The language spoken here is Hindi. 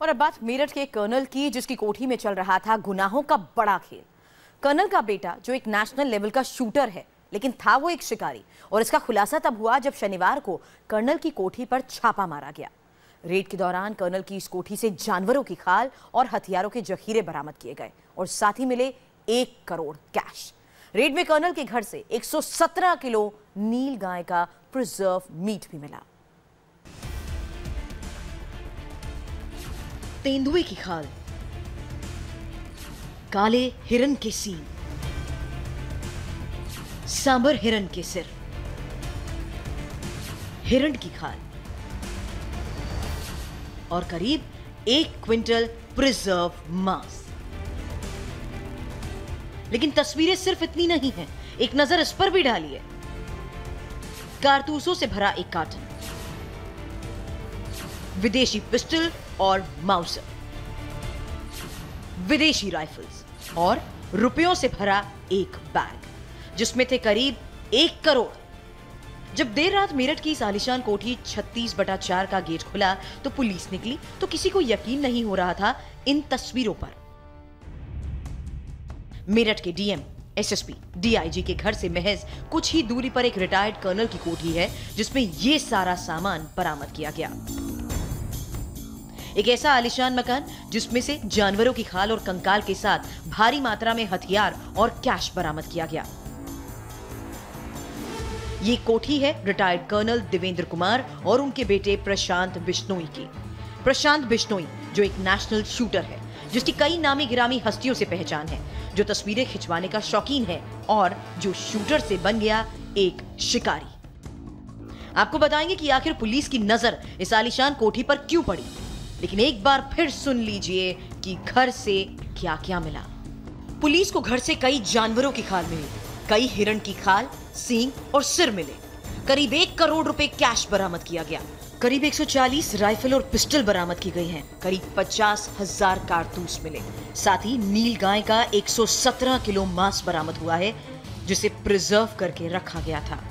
और अब बात मेरठ के कर्नल की, जिसकी कोठी में चल रहा था गुनाहों का बड़ा खेल। कर्नल का बेटा जो एक नेशनल लेवल का शूटर है, लेकिन था वो एक शिकारी, और इसका खुलासा तब हुआ जब शनिवार को कर्नल की कोठी पर छापा मारा गया। रेड के दौरान कर्नल की इस कोठी से जानवरों की खाल और हथियारों के जखीरे बरामद किए गए और साथ ही मिले 1 करोड़ कैश। रेड में कर्नल के घर से 117 किलो नील गाय का प्रिजर्व मीट भी मिला। तेंदुए की खाल, काले हिरन के सींग, सांबर हिरन के सिर, हिरन की खाल और करीब 1 क्विंटल प्रिजर्व मांस। लेकिन तस्वीरें सिर्फ इतनी नहीं हैं, एक नजर इस पर भी डालिए। कारतूसों से भरा एक कार्टन, विदेशी पिस्टल और माउसर, विदेशी राइफल्स और रुपयों से भरा एक बैग जिसमें थे करीब 1 करोड़। जब देर रात मेरठ की इस आलीशान कोठी 36/4 का गेट खुला तो पुलिस निकली, तो किसी को यकीन नहीं हो रहा था इन तस्वीरों पर। मेरठ के डीएम, एसएसपी, डीआईजी के घर से महज कुछ ही दूरी पर एक रिटायर्ड कर्नल की कोठी है जिसमें यह सारा सामान बरामद किया गया। एक ऐसा आलीशान मकान जिसमें से जानवरों की खाल और कंकाल के साथ भारी मात्रा में हथियार और कैश बरामद किया गया। ये कोठी है रिटायर्ड कर्नल देवेंद्र कुमार और उनके बेटे प्रशांत बिश्नोई की। प्रशांत बिश्नोई जो एक नेशनल शूटर है, जिसकी कई नामी गिरामी हस्तियों से पहचान है, जो तस्वीरें खिंचवाने का शौकीन है और जो शूटर से बन गया एक शिकारी। आपको बताएंगे कि आखिर पुलिस की नजर इस आलीशान कोठी पर क्यों पड़ी, लेकिन एक बार फिर सुन लीजिए कि घर से क्या क्या मिला। पुलिस को घर से कई जानवरों की खाल मिली, कई हिरण की खाल, सींग और सिर मिले। करीब 1 करोड़ रुपए कैश बरामद किया गया। करीब 140 राइफल और पिस्टल बरामद की गई हैं। करीब 50,000 कारतूस मिले। साथ ही नील गाय का 117 किलो मांस बरामद हुआ है, जिसे प्रिजर्व करके रखा गया था।